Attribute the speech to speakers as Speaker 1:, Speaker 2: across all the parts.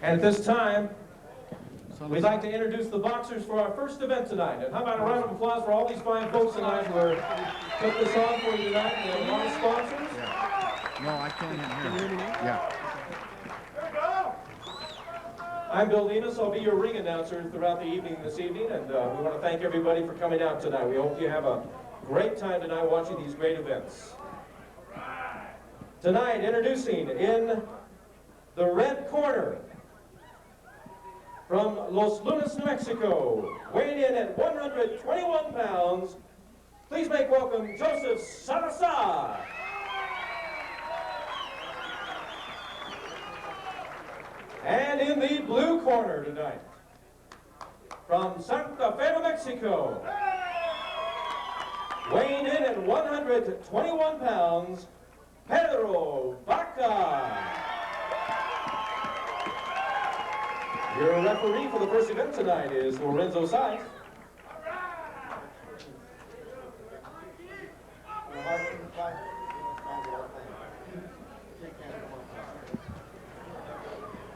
Speaker 1: And at this time, we'd like to introduce the boxers for our first event tonight. And how about a round of applause for all these fine folks tonight who took this on for you tonight. We have a lot of sponsors.
Speaker 2: Yeah. No, I can't hear you. Yeah.
Speaker 1: I'm Bill Demas. I'll be your ring announcer throughout the evening this evening, and we want to thank everybody for coming out tonight. We hope you have a great time tonight watching these great events. Tonight, introducing in the red corner, from Los Lunas, New Mexico, weighing in at 121 pounds, please make welcome Joseph Salazar. And in the blue corner tonight, from Santa Fe, New Mexico, weighing in at 121 pounds, Pedro, Baca. Your referee for the first event tonight is Lorenzo Saiz.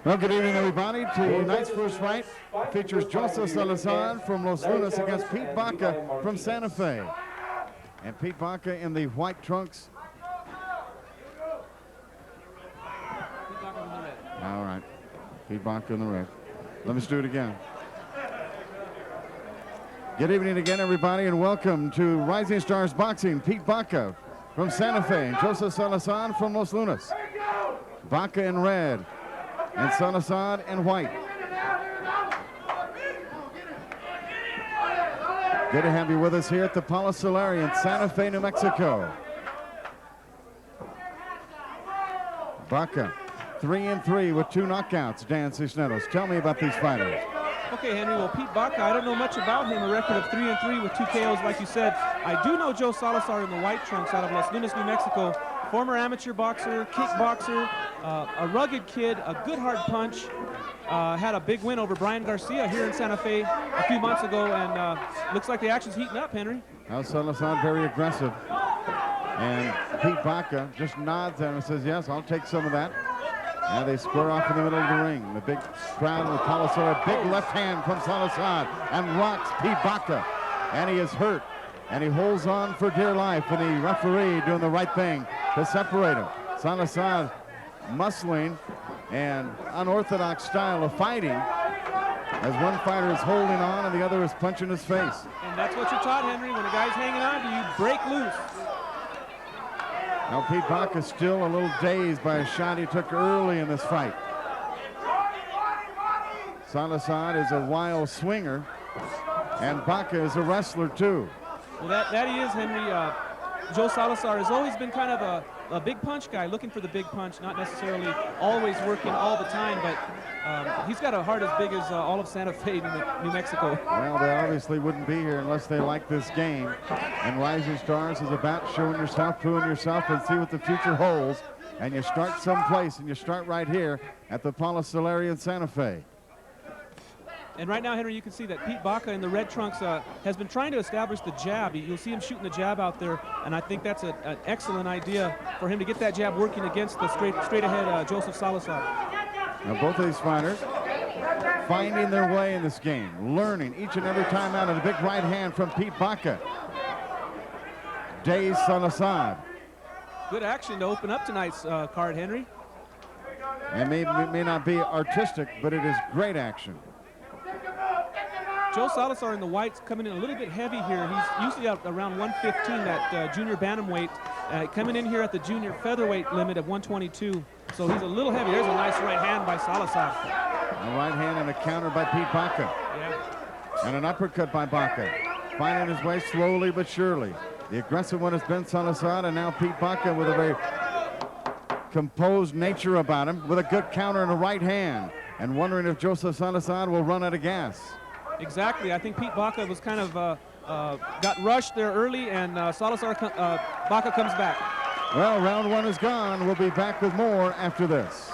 Speaker 2: Well, good evening, everybody. Tonight's first fight features Joseph Salazar from Los Lunas against Pete Baca from Santa Fe. And Pete Baca in the white trunks. All right. Pete Baca in the red. Let me just do it again. Good evening again, everybody, and welcome to Rising Stars Boxing. Pete Baca from Santa Fe and Joseph Salazar from Los Lunas. Baca in red and Salazar in white. Good to have you with us here at the Paolo Solari in Santa Fe, New Mexico. Baca 3-3 with 2 knockouts. Dan Sisneros, tell me about these fighters.
Speaker 3: Okay, Henry, well, Pete Baca, I don't know much about him. A record of 3-3 with 2 KOs, like you said. I do know Joe Salazar in the white trunks out of Los Lunas, New Mexico. Former amateur boxer, kickboxer, a rugged kid, a good hard punch. Had a big win over Brian Garcia here in Santa Fe a few months ago, and looks like the action's heating up, Henry.
Speaker 2: Now Salazar very aggressive. And Pete Baca just nods at him and says, yes, I'll take some of that. Now they square off in the middle of the ring. The big crowd of the Paolo Solari, big left hand from Salazar and rocks Pete Baca. And he is hurt. And he holds on for dear life, and the referee doing the right thing to separate him. Salazar muscling and unorthodox style of fighting as one fighter is holding on and the other is punching his face.
Speaker 3: And that's what you're taught, Henry. When a guy's hanging on to you, break loose.
Speaker 2: Now Pete Baca is still a little dazed by a shot he took early in this fight. Salazar is a wild swinger, and Baca is a wrestler too.
Speaker 3: Well, that he is, Henry. Joe Salazar has always been kind of a big punch guy, looking for the big punch, not necessarily always working all the time, but he's got a heart as big as all of Santa Fe, New Mexico.
Speaker 2: Well, they obviously wouldn't be here unless they like this game. And Rising Stars is about showing yourself, proving yourself, and see what the future holds. And you start someplace, and you start right here at the Paolo Solari in Santa Fe.
Speaker 3: And right now, Henry, you can see that Pete Baca in the red trunks has been trying to establish the jab. You'll see him shooting the jab out there, and I think that's an excellent idea for him to get that jab working against the straight ahead Joseph Salazar.
Speaker 2: Now both of these fighters finding their way in this game, learning each and every time out of the big right hand from Pete Baca. Dazed Salazar.
Speaker 3: Good action to open up tonight's card, Henry.
Speaker 2: It may not be artistic, but it is great action.
Speaker 3: Joe Salazar in the whites coming in a little bit heavy here. He's usually out around 115, that junior bantamweight. Coming in here at the junior featherweight limit of 122. So he's a little heavy. There's a nice right hand by Salazar.
Speaker 2: A right hand and a counter by Pete Baca.
Speaker 3: Yeah.
Speaker 2: And an uppercut by Baca. Finding his way slowly but surely. The aggressive one has been Salazar, and now Pete Baca with a very composed nature about him, with a good counter and a right hand. And wondering if Joseph Salazar will run out of gas.
Speaker 3: Exactly. I think Pete Baca was kind of got rushed there early, and Baca comes back.
Speaker 2: Well, round one is gone. We'll be back with more after this.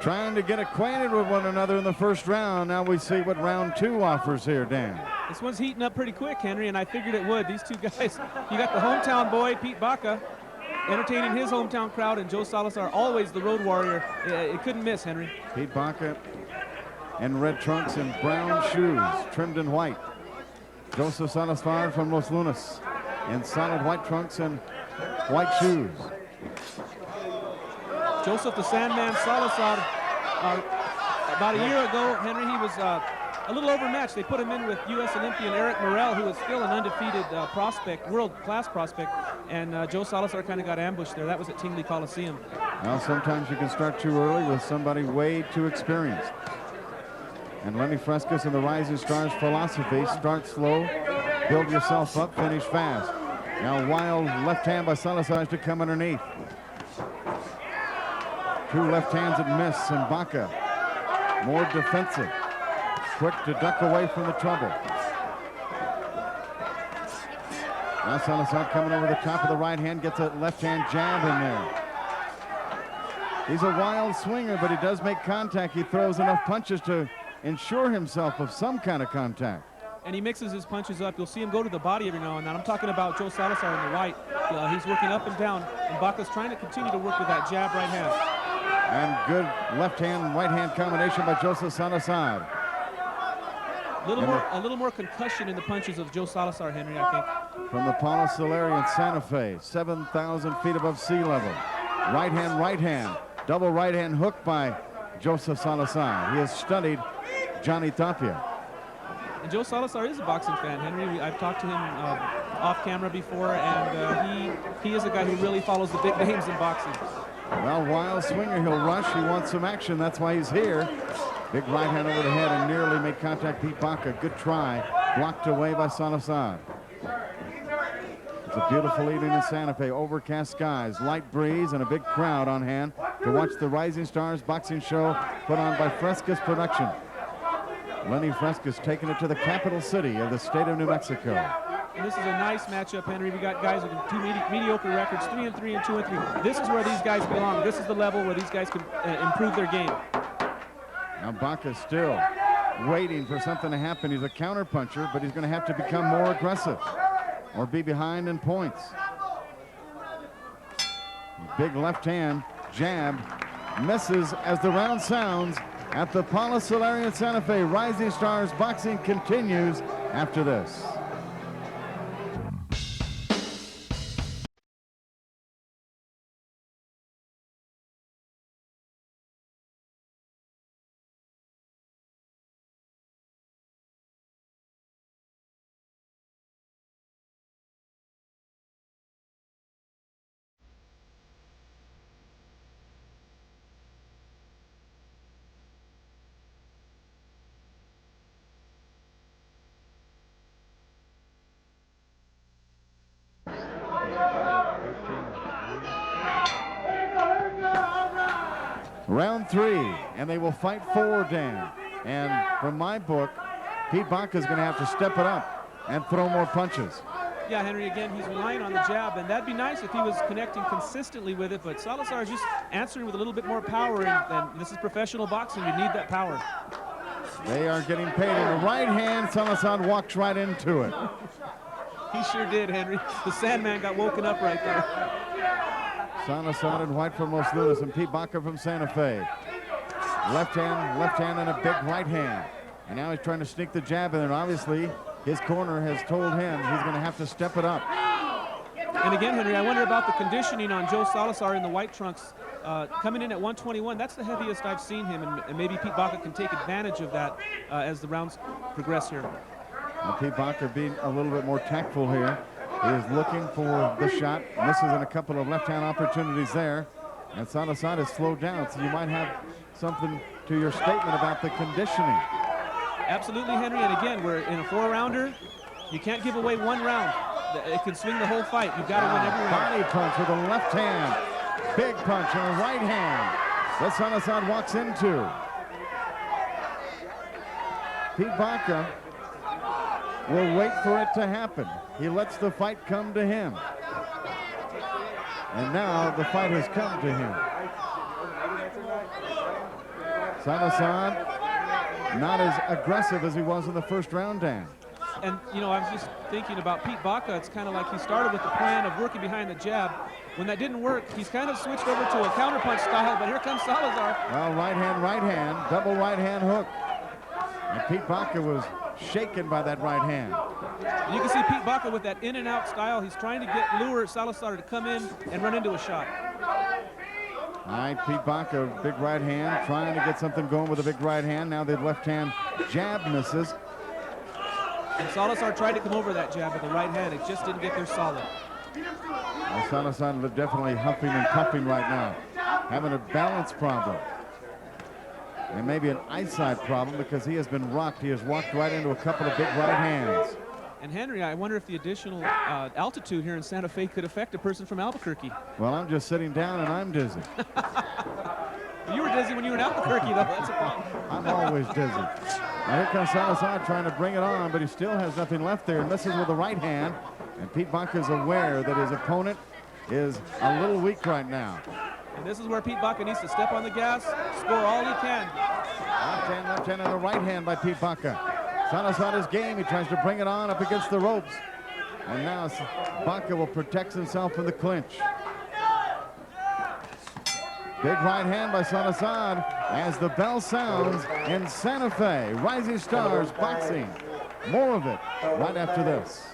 Speaker 2: trying to get acquainted with one another in the first round. Now we see what round 2 offers here, Dan.
Speaker 3: This one's heating up pretty quick, Henry, and I figured it would. These two guys, you got the hometown boy, Pete Baca, entertaining his hometown crowd, and Joe Salazar, always the road warrior. It couldn't miss, Henry.
Speaker 2: Pete Baca in red trunks and brown shoes, trimmed in white. Joseph Salazar from Los Lunas in solid white trunks and white shoes.
Speaker 3: Joseph the Sandman Salazar, about a year ago, Henry, he was a little overmatched. They put him in with U.S. Olympian Eric Morel, who is still an undefeated prospect, world-class prospect, and Joe Salazar kind of got ambushed there. That was at Tingley Coliseum.
Speaker 2: Well, sometimes you can start too early with somebody way too experienced. And Lenny Frescas and the Rising Stars philosophy: start slow, build yourself up, finish fast. Now wild left hand by Salazar to come underneath. 2 left hands that miss, and Baca more defensive, quick to duck away from the trouble. Now Salazar coming over the top of the right hand, gets a left hand jab in there. He's a wild swinger, but he does make contact. He throws enough punches to ensure himself of some kind of contact.
Speaker 3: And he mixes his punches up. You'll see him go to the body every now and then. I'm talking about Joe Salazar in the white. He's working up and down, and Baca's trying to continue to work with that jab right hand.
Speaker 2: And good left hand, right hand combination by Joseph Salazar.
Speaker 3: A little more concussion in the punches of Joe Salazar, Henry, I think.
Speaker 2: From the Paolo Solari in Santa Fe, 7,000 feet above sea level. Right hand, double right hand hook by Joseph Salazar. He has studied Johnny Tapia.
Speaker 3: And Joe Salazar is a boxing fan, Henry. I've talked to him off camera before, and he is a guy who really follows the big names in boxing.
Speaker 2: Well, wild swinger, he'll rush. He wants some action. That's why he's here. Big right hand over the head and nearly made contact. Pete Baca, good try. Blocked away by Salazar. It's a beautiful evening in Santa Fe. Overcast skies, light breeze, and a big crowd on hand to watch the Rising Stars boxing show put on by Frescas Production. Lenny Frescas taking it to the capital city of the state of New Mexico.
Speaker 3: And this is a nice matchup, Henry. We got guys with 2 mediocre records, 3-3 and 2-3. This is where these guys belong. This is the level where these guys can improve their game.
Speaker 2: Now Baca still waiting for something to happen. He's a counterpuncher, but he's going to have to become more aggressive or be behind in points. Big left hand jab misses as the round sounds at the Paolo Solari in Santa Fe. Rising Stars boxing continues after this. Round 3, and they will fight 4, Dan. And from my book, Pete Baca is going to have to step it up and throw more punches.
Speaker 3: Yeah, Henry, again, he's relying on the jab, and that'd be nice if he was connecting consistently with it, but Salazar is just answering with a little bit more power, and this is professional boxing. You need that power.
Speaker 2: They are getting paid in the right hand. Salazar walks right into it.
Speaker 3: He sure did, Henry. The Sandman got woken up right there.
Speaker 2: Salazar in white from Los Lunas and Pete Baca from Santa Fe. Left hand, and a big right hand. And now he's trying to sneak the jab in, and obviously his corner has told him he's going to have to step it up.
Speaker 3: And again, Henry, I wonder about the conditioning on Joe Salazar in the white trunks. Coming in at 121, that's the heaviest I've seen him, and maybe Pete Baca can take advantage of that as the rounds progress here.
Speaker 2: Well, Pete Baca being a little bit more tactful here. He is looking for the shot, misses in a couple of left-hand opportunities there, and Salazar is slowed down, so you might have something to your statement about the conditioning.
Speaker 3: Absolutely, Henry, and again, we're in a 4-rounder. You can't give away 1 round. It can swing the whole fight. You've got to win every round.
Speaker 2: Body punch with a left hand, big punch and a right hand that Salazar walks into. Pete Baca will wait for it to happen. He lets the fight come to him. And now the fight has come to him. Salazar not as aggressive as he was in the first round, Dan.
Speaker 3: And, you know, I was just thinking about Pete Baca. It's kind of like he started with the plan of working behind the jab. When that didn't work, he's kind of switched over to a counterpunch style, but here comes Salazar.
Speaker 2: Well, right hand, double right hand hook. And Pete Baca was shaken by that right hand.
Speaker 3: You can see Pete Baca with that in and out style. He's trying to lure Salazar to come in and run into a shot.
Speaker 2: All right, Pete Baca, big right hand, trying to get something going with a big right hand. Now the left hand jab misses.
Speaker 3: And Salazar tried to come over that jab with the right hand. It just didn't get there solid.
Speaker 2: Well, Salazar definitely huffing and puffing right now, having a balance problem. And maybe an eyesight problem because he has been rocked. He has walked right into a couple of big right hands.
Speaker 3: And Henry, I wonder if the additional altitude here in Santa Fe could affect a person from Albuquerque.
Speaker 2: Well, I'm just sitting down and I'm dizzy.
Speaker 3: You were dizzy when you were in Albuquerque, though. That's a problem.
Speaker 2: I'm always dizzy. Now here comes Salazar trying to bring it on, but he still has nothing left there. Misses with the right hand. And Pete Baca is aware that his opponent is a little weak right now.
Speaker 3: And this is where Pete Baca needs to step on the gas, score all he can.
Speaker 2: Left hand, and a right hand by Pete Baca. Salazar is game. He tries to bring it on up against the ropes. And now Baca will protect himself from the clinch. Big right hand by Salazar as the bell sounds in Santa Fe. Rising Stars Boxing. More of it right after this.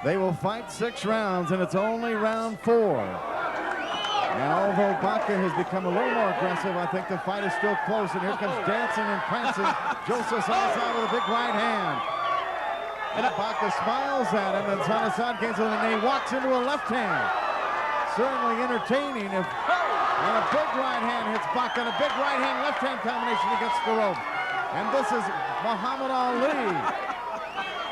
Speaker 2: They will fight 6 rounds, and it's only round 4. And although Baca has become a little more aggressive, I think the fight is still close. And here comes dancing and prancing Joseph Salazar with a big right hand. And Baca smiles at him, and Salazar gets it, and he walks into a left hand. Certainly entertaining. And a big right hand hits Baca, and a big right hand, left hand combination against the rope. And this is Muhammad Ali.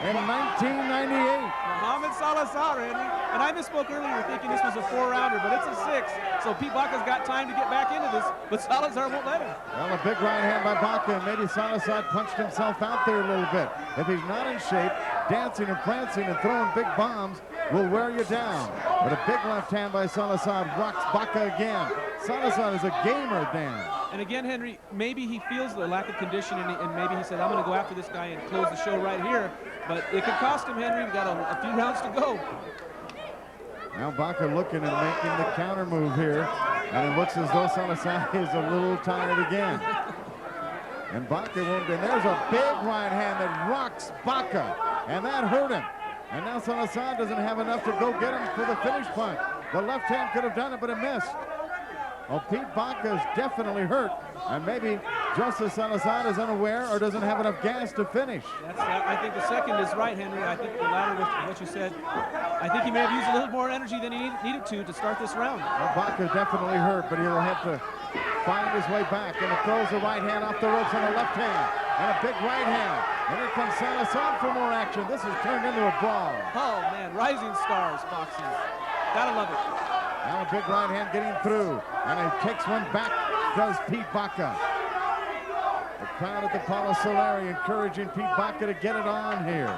Speaker 2: In 1998.
Speaker 3: Muhammad Salazar, Henry. And I misspoke earlier thinking this was a 4-rounder, but it's a 6. So Pete Baca's got time to get back into this, but Salazar won't let him.
Speaker 2: Well, a big right hand by Baca, and maybe Salazar punched himself out there a little bit. If he's not in shape, dancing and prancing and throwing big bombs will wear you down. But a big left hand by Salazar rocks Baca again. Salazar is a gamer, Dan.
Speaker 3: And again, Henry, maybe he feels the lack of conditioning, and maybe he said, I'm going to go after this guy and close the show right here. But it could cost him, Henry. We've got a few rounds to go.
Speaker 2: Now Baca looking and making the counter move here. And it looks as though Salazar is a little tired again. And Baca won't, and there's a big right hand that rocks Baca. And that hurt him. And now Salazar doesn't have enough to go get him for the finish punch. The left hand could have done it, but it missed. Well, Pete Baca is definitely hurt, and maybe Joseph Salazar is unaware or doesn't have enough gas to finish.
Speaker 3: I think the second is right, Henry. I think the latter with what you said. I think he may have used a little more energy than he needed to start this round.
Speaker 2: Well, Baca is definitely hurt, but he will have to find his way back, and it throws the right hand off the ropes on the left hand, and a big right hand. And here comes Salazar for more action. This has turned into a brawl.
Speaker 3: Oh, man, rising stars boxing. Gotta love it.
Speaker 2: Now a big right hand getting through, and he takes one back, does Pete Baca. The crowd at the Paolo Solari encouraging Pete Baca to get it on here.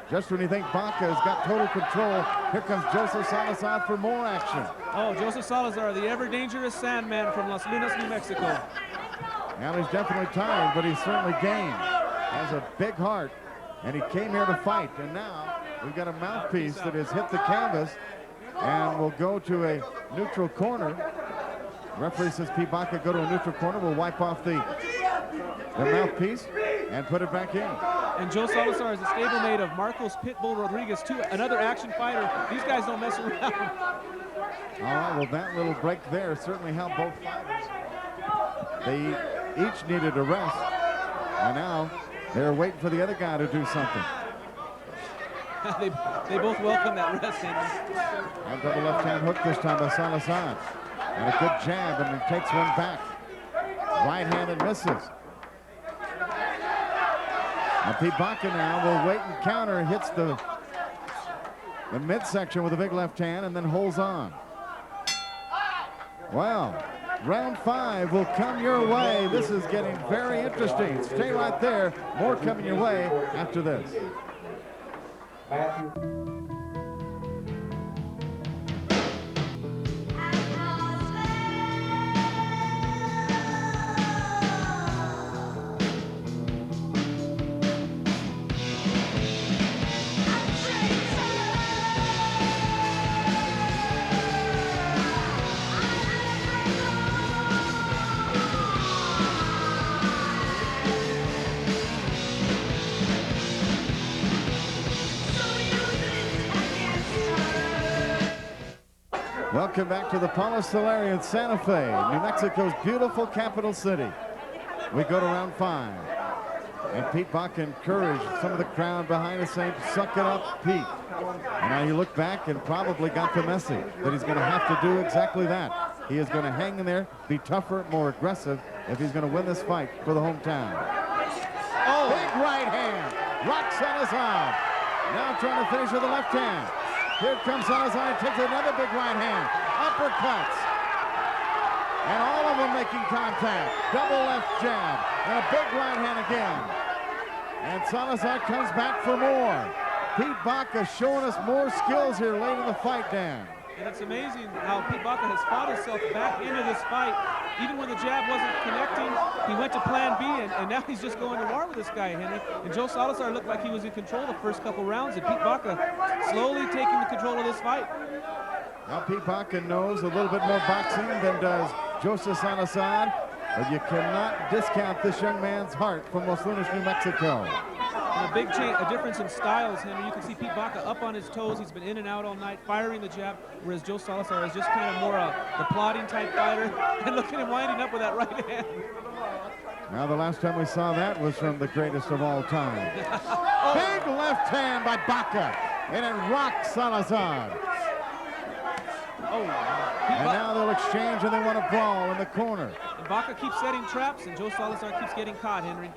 Speaker 2: Just when you think Baca has got total control, here comes Joseph Salazar for more action.
Speaker 3: Oh, Joseph Salazar, the ever-dangerous Sandman from Las Lunas, New Mexico.
Speaker 2: Well, he's definitely tired, but he's certainly game. Has a big heart, and he came here to fight. And now we've got a mouthpiece that has hit the canvas and will go to a neutral corner. Referee says Pete Baca go to a neutral corner. We'll wipe off the mouthpiece and put it back in.
Speaker 3: And Joe Salazar is a stablemate of Marcos Pitbull Rodriguez, too, another action fighter. These guys don't mess around.
Speaker 2: All right, well, that little break there certainly helped both fighters. They each needed a rest. And now They're waiting for the other guy to do something.
Speaker 3: they both welcome that rest, Henry.
Speaker 2: A double left-hand hook this time by Salazar. And a good jab, and he takes one back. Right hand and misses. Now Pete Baca now will wait and counter, hits the midsection with a big left hand and then holds on. Well, round 5 will come your way. This is getting very interesting. Stay right there. More coming your way after this. Welcome back to the Paolo Solari in Santa Fe, New Mexico's beautiful capital city. We go to round 5. And Pete Baca encouraged some of the crowd behind us saying, suck it up, Pete. And now you look back and probably got the message that he's going to have to do exactly that. He is going to hang in there, be tougher, more aggressive if he's going to win this fight for the hometown. Oh, big right hand. Rock Salazar. Now trying to finish with the left hand. Here comes Salazar and takes another big right hand. Uppercuts. And all of them making contact. Double left jab. And a big right hand again. And Salazar comes back for more. Pete Baca showing us more skills here late in the fight, Dan.
Speaker 3: And it's amazing how Pete Baca has fought himself back into this fight. Even when the jab wasn't connecting, he went to plan B, and now he's just going to war with this guy, Henry. And Joe Salazar looked like he was in control the first couple rounds, and Pete Baca slowly taking the control of this fight.
Speaker 2: Now Pete Baca knows a little bit more boxing than does Joseph Salazar, but you cannot discount this young man's heart from Los Lunas, New Mexico.
Speaker 3: And a big change, a difference in styles, Henry. You can see Pete Baca up on his toes. He's been in and out all night, firing the jab, whereas Joe Salazar is just kind of more the plodding type fighter. And look at him winding up with that right hand.
Speaker 2: Now the last time we saw that was from the greatest of all time. Big left hand by Baca, and it rocks Salazar. And now they'll exchange and they want to brawl in the corner.
Speaker 3: And Baca keeps setting traps, and Joe Salazar keeps getting caught, Henry.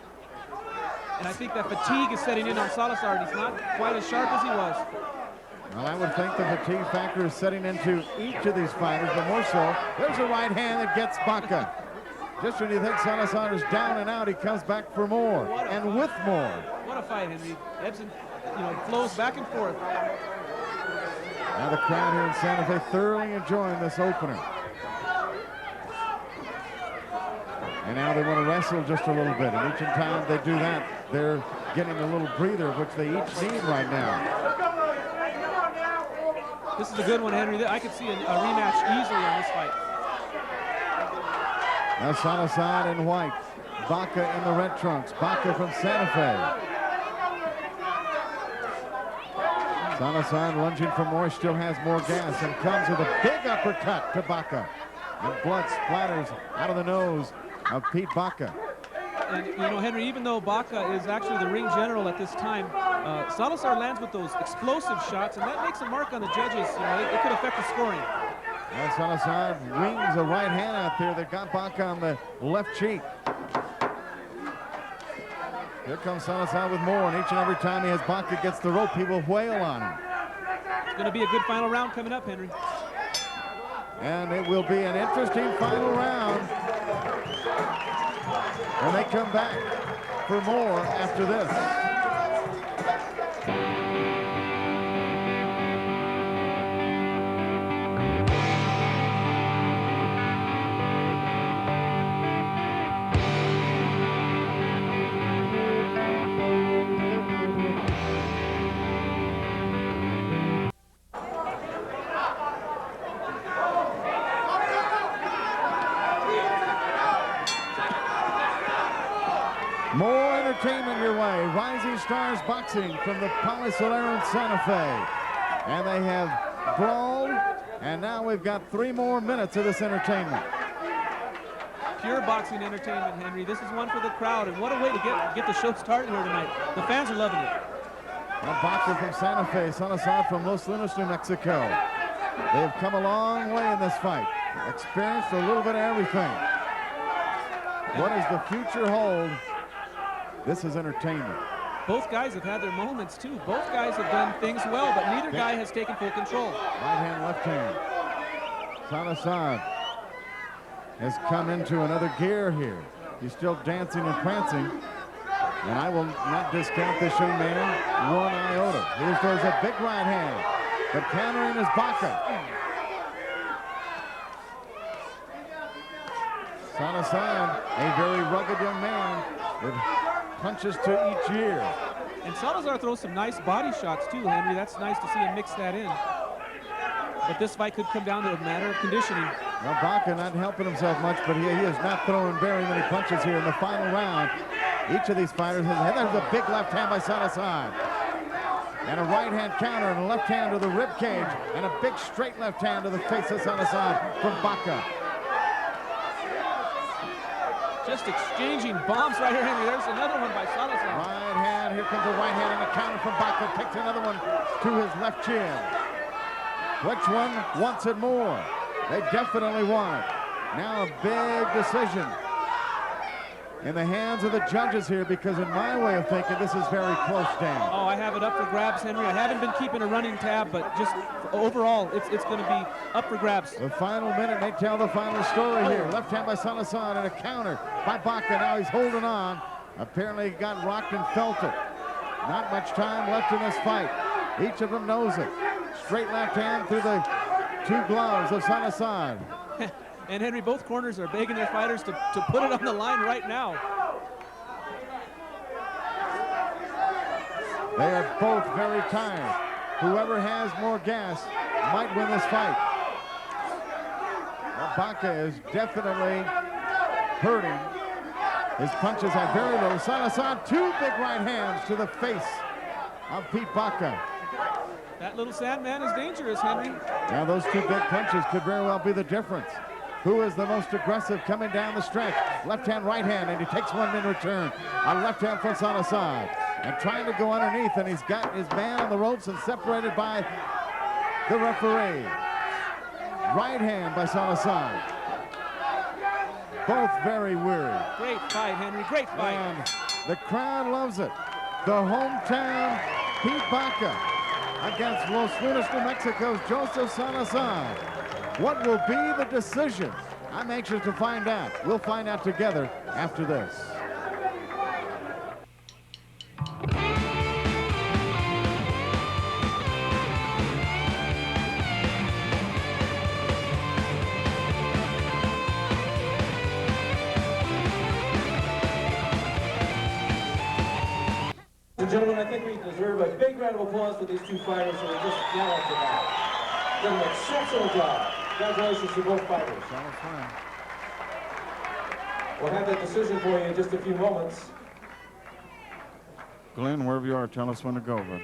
Speaker 3: And I think that fatigue is setting in on Salazar, and he's not quite as sharp as he was.
Speaker 2: Well, I would think the fatigue factor is setting into each of these fighters, but more so, there's a right hand that gets Baca. Just when you think Salazar is down and out, he comes back for more, and with more.
Speaker 3: What a fight, Henry. Ebbs and, flows back and forth.
Speaker 2: Now the crowd here in Santa Fe thoroughly enjoying this opener. And now they want to wrestle just a little bit. And each time they do that, they're getting a little breather, which they each need right now.
Speaker 3: This is a good one, Henry. I could see a rematch easily in this fight.
Speaker 2: Now Salazar in white, Baca in the red trunks. Baca from Santa Fe. Salazar lunging for more, still has more gas, and comes with a big uppercut to Baca. And blood splatters out of the nose of Pete Baca.
Speaker 3: And Henry, even though Baca is actually the ring general at this time, Salazar lands with those explosive shots, and that makes a mark on the judges. It could affect the scoring.
Speaker 2: And Salazar wings a right hand out there that got Baca on the left cheek. Here comes Salazar with more, and each and every time he has Baca gets the rope, he will wail on him.
Speaker 3: It's going to be a good final round coming up, Henry.
Speaker 2: And it will be an interesting final round. And they come back for more after this. More entertainment your way. Rising Stars Boxing from the Paolo Solari in Santa Fe. And they have brawled, and now we've got 3 more minutes of this entertainment.
Speaker 3: pure boxing entertainment, Henry. This is one for the crowd, and what a way to get the show started here tonight. The fans are loving it.
Speaker 2: A boxer from Santa Fe, Salazar from Los Lunas, New Mexico. They've come a long way in this fight. Experienced a little bit of everything. What does the future hold? This is entertainment.
Speaker 3: Both guys have had their moments, too. Both guys have done things well, but neither guy has taken full control.
Speaker 2: Right hand, left hand. Salazar has come into another gear here. He's still dancing and prancing. And I will not discount this young man one iota. Here's there's a big right hand. But countering is Baca. Salazar, a very rugged young man with punches to each ear.
Speaker 3: And Salazar throws some nice body shots too, Henry. That's nice to see him mix that in. But this fight could come down to a matter of conditioning.
Speaker 2: Well, Baca not helping himself much, but he is not throwing very many punches here in the final round. Each of these fighters has, there's a big left hand by Salazar. And a right hand counter and a left hand to the rib cage. And a big straight left hand to the face of Salazar from Baca.
Speaker 3: Just exchanging bombs right here, Henry. There's another one by Salazar.
Speaker 2: Right hand, here comes a right hand and a counter from Baca. Takes another one to his left chin. Which one wants it more? They definitely want it. Now a big decision in the hands of the judges here, because in my way of thinking, this is very close down.
Speaker 3: Oh, I have it up for grabs, Henry. I haven't been keeping a running tab, but just overall, it's going to be up for grabs.
Speaker 2: The final minute may tell the final story here. Left hand by Salazar and a counter by Baca. Now he's holding on. Apparently he got rocked and felt it. Not much time left in this fight. Each of them knows it. Straight left hand through the two gloves of Salazar.
Speaker 3: And Henry, both corners are begging their fighters to put it on the line right now.
Speaker 2: They are both very tired. Whoever has more gas might win this fight. Well, Baca is definitely hurting. His punches are very low. Salazar, two big right hands to the face of Pete Baca.
Speaker 3: That little Sandman is dangerous, Henry.
Speaker 2: Now those two big punches could very well be the difference. Who is the most aggressive coming down the stretch? Left hand, right hand, and he takes one in return. A left hand from Salazar. And trying to go underneath, and he's got his man on the ropes and separated by the referee. Right hand by Salazar. Both very weary.
Speaker 3: Great fight, Henry, great fight.
Speaker 2: And the crowd loves it. The hometown Pete Baca against Los Lunas, New Mexico's Joseph Salazar. What will be the decision? I'm anxious to find out. We'll find out together after this.
Speaker 1: Gentlemen, I think we deserve a big round of applause for these two fighters who are just well off the bat. Did an exceptional job. Congratulations to both fighters. We'll have that decision for you in just a few moments.
Speaker 2: Glenn, wherever you are, tell us when to go, bud.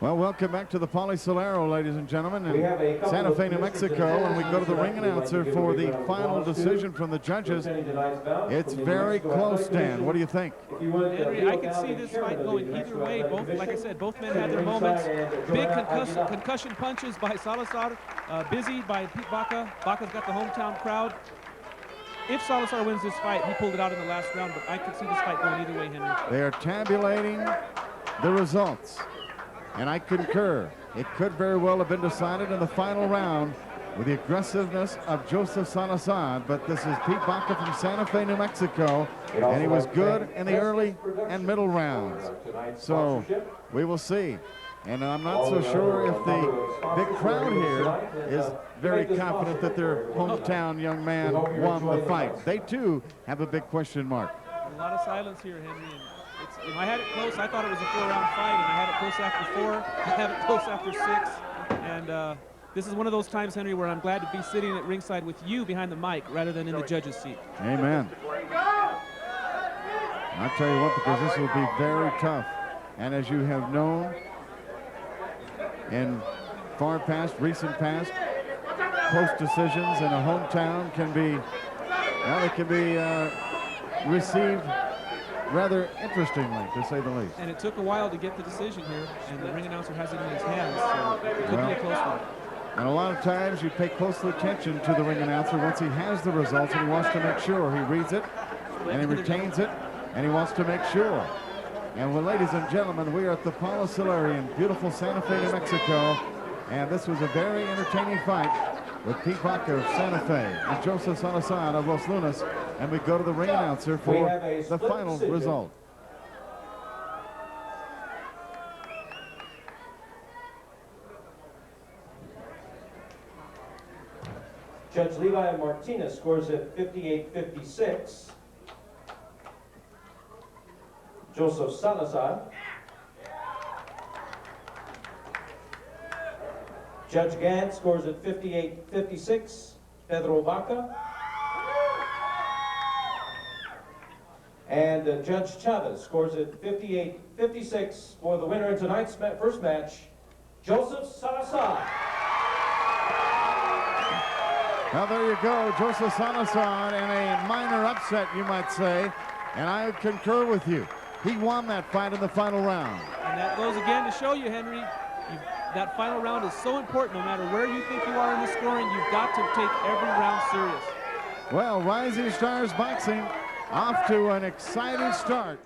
Speaker 2: Well, welcome back to the Solari, ladies and gentlemen, in Santa Fe, New Mexico, and we go to the ring announcer for the final decision from the judges. It's very close, Dan. What do you think?
Speaker 3: Henry, I can see this fight going either way. Both, like I said, both men had their moments. Big concussion punches by Salazar, busy by Pete Baca. Baca's got the hometown crowd. If Salazar wins this fight, he pulled it out in the last round, but I could see this fight going either way, Henry.
Speaker 2: They are tabulating the results. And I concur. It could very well have been decided in the final round with the aggressiveness of Joseph Salazar, but this is Pete Baca from Santa Fe, New Mexico, and he was good in the early and middle rounds. So we will see. And I'm not so sure if the big crowd here is very confident that their hometown young man won the fight. They too have a big question mark.
Speaker 3: A lot of silence here, Henry. I had it close. I thought it was a 4-round fight, and I had it close after 4. I have it close after 6. And this is one of those times, Henry, where I'm glad to be sitting at ringside with you behind the mic rather than in the judge's seat.
Speaker 2: Amen. I'll tell you what, because this will be very tough. And as you have known in far past, recent past, close decisions in a hometown can be, well, they can be received rather interestingly, to say the least.
Speaker 3: And it took a while to get the decision here, and the ring announcer has it in his hands, so it could be a close one.
Speaker 2: And a lot of times you pay close attention to the ring announcer once he has the results, and he wants to make sure he reads it, and he retains it, and he wants to make sure. And well, ladies and gentlemen, we are at the Paolo Solari in beautiful Santa Fe, New Mexico, and this was a very entertaining fight with Pete Baca of Santa Fe and Joseph Salazar of Los Lunas, and we go to the ring announcer for the final result.
Speaker 1: Judge Levi Martinez scores at 58-56. Joseph Salazar. Judge Gant scores at 58-56. Pedro Baca. And Judge Chavez scores at 58-56 for the winner in tonight's first match, Joseph Salazar.
Speaker 2: Well, there you go, Joseph Salazar in a minor upset, you might say, and I would concur with you. He won that fight in the final round.
Speaker 3: And that goes again to show you, Henry, that final round is so important. No matter where you think you are in the scoring, you've got to take every round serious.
Speaker 2: Well, Rising Stars Boxing off to an exciting start.